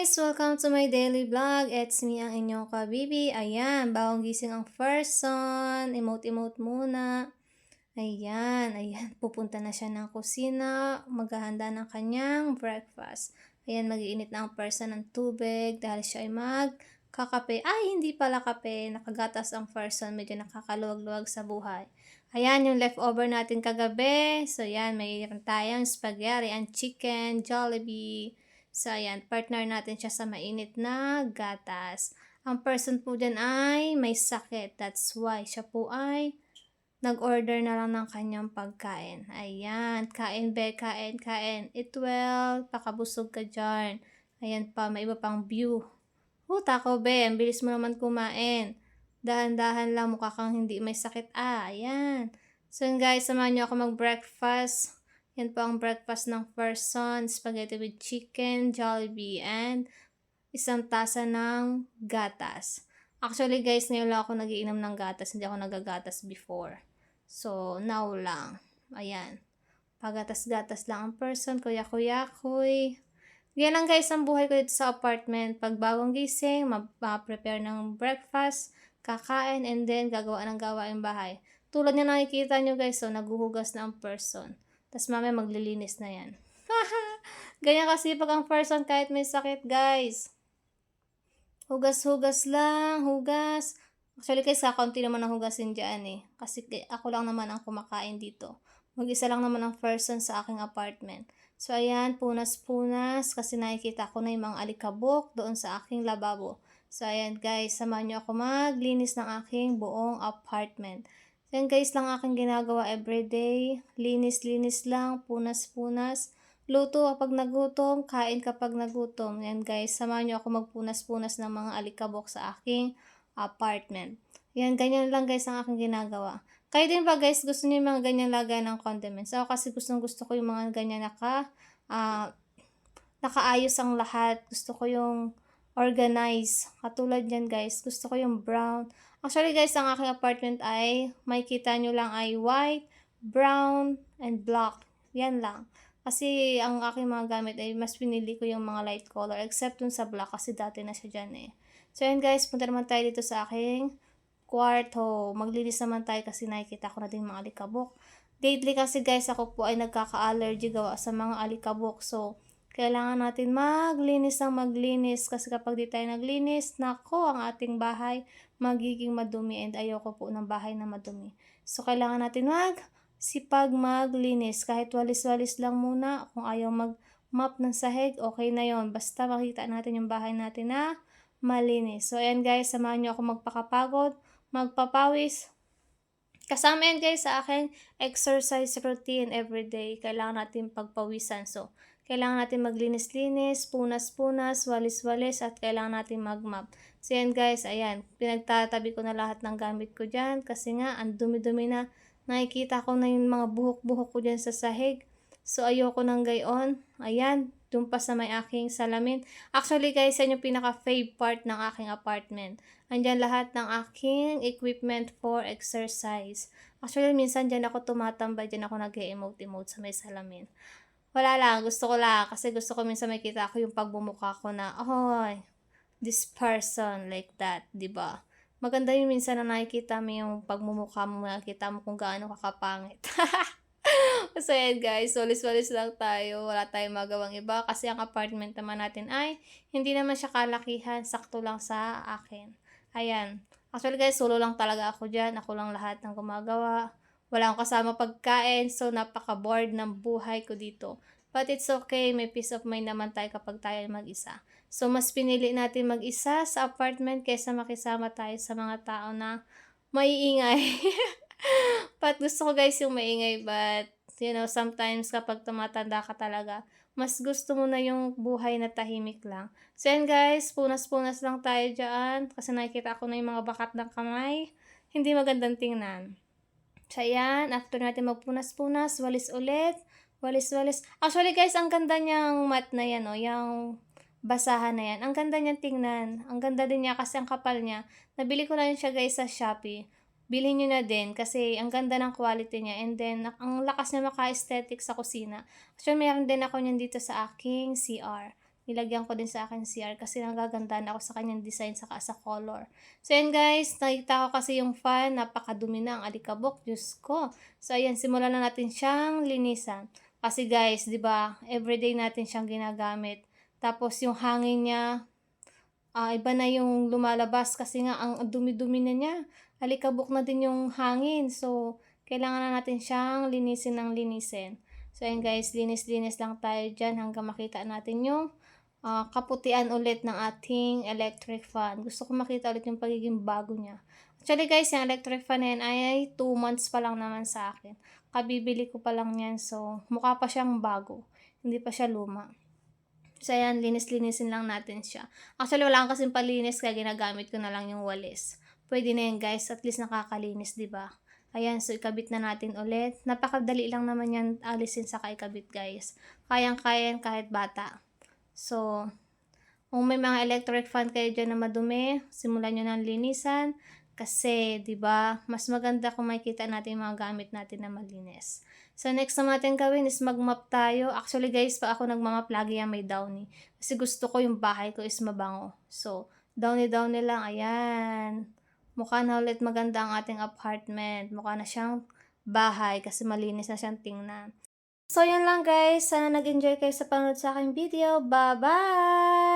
guys! Welcome to my daily vlog. It's me, ang inyong kabibi. Ayan, bagong gising ang person. Emote-emote muna. Ayan. Pupunta na siya ng kusina. Maghahanda ng kanyang breakfast. Ayan, mag-iinit na ang person ng tubig dahil siya ay magkakape. Ay, hindi pala kape. Nakagatas ang person. Medyo nakakaluwag-luwag sa buhay. Ayan, yung leftover natin kagabi. So, ayan, mayroon tayong spaghetti and chicken, Jollibee. So, ayan, partner natin siya sa mainit na gatas. Ang person po dyan ay may sakit. That's why siya po ay nag-order na lang ng kanyang pagkain. Ayan, kain be, kain. Eat well, pakabusog ka dyan. Ayan pa, may iba pang view. Tako be, ang bilis mo naman kumain. Dahan-dahan lang, mukha kang hindi may sakit. Ayan. So guys, samahan niyo ako mag-breakfast. Yan po ang breakfast ng person. Spaghetti with chicken, Jollibee, and isang tasa ng gatas. Actually guys, ngayon lang ako nagiinom ng gatas. Hindi ako nagagatas before. So, now lang. Ayan. Pagatas-gatas lang ang person. Kuya-kuya-kuy. Yan lang guys ang buhay ko dito sa apartment. Pag bagong gising, prepare ng breakfast, kakain, and then gagawa ng gawaing bahay. Tulad niya nakikita nyo guys, so naghuhugas na ang person. Tapos mamaya maglilinis na yan. Ganyan kasi pag ang person kahit may sakit guys. Hugas-hugas lang, hugas. Actually guys, kakunti naman ang hugasin dyan eh. Kasi ako lang naman ang kumakain dito. Mag-isa lang naman ang person sa aking apartment. So ayan, punas-punas kasi nakikita ko na yung mga alikabok doon sa aking lababo. So ayan guys, samahan nyo ako maglinis ng aking buong apartment. So ayan guys, lang aking ginagawa everyday. Linis-linis lang, punas-punas. Luto kapag nagutom, kain kapag nagutom. Yan guys, samahan nyo ako magpunas-punas ng mga alikabok sa aking apartment. Yan, ganyan lang guys ang aking ginagawa. Kayo din ba guys, gusto niyo yung mga ganyan lagay ng condiments? Ako kasi gusto ko yung mga ganyan nakaayos ang lahat. Gusto ko yung organize. Katulad yan guys, gusto ko yung brown. Actually guys, ang aking apartment ay, may kita nyo lang ay white, brown, and black. Yan lang. Kasi ang aking mga gamit ay mas pinili ko yung mga light color except dun sa black kasi dati na siya dyan eh. So yan guys, punta naman tayo dito sa aking kwarto. Maglinis naman tayo kasi nakikita ko na din mga alikabok. Lately kasi guys, ako po ay nagkaka-allergy gawa sa mga alikabok. So, kailangan natin maglinis ng maglinis kasi kapag di tayo naglinis, nako ang ating bahay magiging madumi and ayoko po ng bahay na madumi. So, kailangan natin sipag maglinis. Kahit walis-walis lang muna. Kung ayaw mag-mop ng sahig, okay na yon. Basta makita natin yung bahay natin na malinis. So, ayan guys, samahan nyo ako magpakapagod, magpapawis. Kasama yan guys sa aking exercise routine everyday. Kailangan natin pagpawisan. So, kailangan natin maglinis-linis, punas-punas, walis-walis, at kailangan natin mag-mop. So, yan guys, ayan. Pinagtatabi ko na lahat ng gamit ko dyan kasi nga, ang dumi-dumi na. Nakikita ko na yung mga buhok-buhok ko dyan sa sahig. So, ayoko nang gayon. Ayan, dun pa sa may aking salamin. Actually, guys, yan yung pinaka-fave part ng aking apartment. Andyan lahat ng aking equipment for exercise. Actually, minsan dyan ako tumatambay, dyan ako nag-emote-emote sa may salamin. Wala lang, gusto ko lang. Kasi gusto ko minsan makita ko yung pagbumuka ko na, this person like that, diba? Maganda yung minsan na nakikita mo yung pagmumukha mo, nakikita mo kung gaano kakapangit. So yan guys, walis-walis lang tayo, wala tayong magawang iba kasi ang apartment naman natin ay hindi naman siya kalakihan, sakto lang sa akin. Ayan, actually guys, solo lang talaga ako dyan, ako lang lahat ng gumagawa. Wala akong kasama pagkain, so napaka-bored ng buhay ko dito. But it's okay, may peace of mind naman tayo kapag tayo mag-isa. So, mas pinili natin mag-isa sa apartment kaysa makisama tayo sa mga tao na maiingay. But gusto ko guys yung maingay, but you know, sometimes kapag tumatanda ka talaga, mas gusto mo na yung buhay na tahimik lang. So yan guys, punas-punas lang tayo dyan kasi nakikita ko na yung mga bakat ng kamay. Hindi magandang tingnan. So yan, after natin magpunas-punas, walis ulit. Walis-walis. Actually guys, ang ganda niyang mat na yan, yung basahan na yan. Ang ganda niyang tingnan. Ang ganda din niya kasi ang kapal niya. Nabili ko na yun siya guys sa Shopee. Bilhin nyo na din kasi ang ganda ng quality niya. And then, ang lakas niya maka-aesthetic sa kusina. Actually, meron din ako niyan dito sa aking CR. nilagyan ko din sa akin CR kasi nagagandaan ako sa kanyang design saka sa color. So ayan guys, nakita ko kasi yung fan, napakadumi na ang alikabok, Diyos ko. So ayan, simulan na natin siyang linisan. Kasi guys, 'di ba, everyday natin siyang ginagamit. Tapos yung hangin niya, iba na yung lumalabas kasi nga ang dumi-dumi na niya. Alikabok na din yung hangin. So kailangan na natin siyang linisin ng linisin. So ayan guys, linis-linis lang tayo diyan hanggang makita natin yung kaputian ulit ng ating electric fan. Gusto ko makita ulit yung pagiging bago niya. Actually guys, yung electric fan na yan ay 2 months pa lang naman sa akin. Kabibili ko pa lang yan. So, mukha pa siyang bago. Hindi pa siya luma. So, ayan, linis-linisin lang natin siya. Actually, wala akong kasing palinis kaya ginagamit ko na lang yung walis. Pwede na yan guys, at least nakakalinis, di ba? Ayan, so ikabit na natin ulit. Napakadali lang naman yan alisin sa ikabit guys. Kayang-kaya yan kahit bata. So, kung may mga electric fan kayo dyan na madumi, simulan nyo ng linisan. Kasi, di ba mas maganda kung makita natin yung mga gamit natin na malinis. So, next na natin gawin is mag-mop tayo. Actually, guys, pa ako nagmamap, lagi yan may downy. Kasi gusto ko yung bahay ko is mabango. So, downy-downy lang. Ayan. Mukha na ulit maganda ang ating apartment. Mukha na siyang bahay kasi malinis na siyang tingnan. So, yun lang guys. Sana nag-enjoy kayo sa panonood sa aking video. Bye-bye!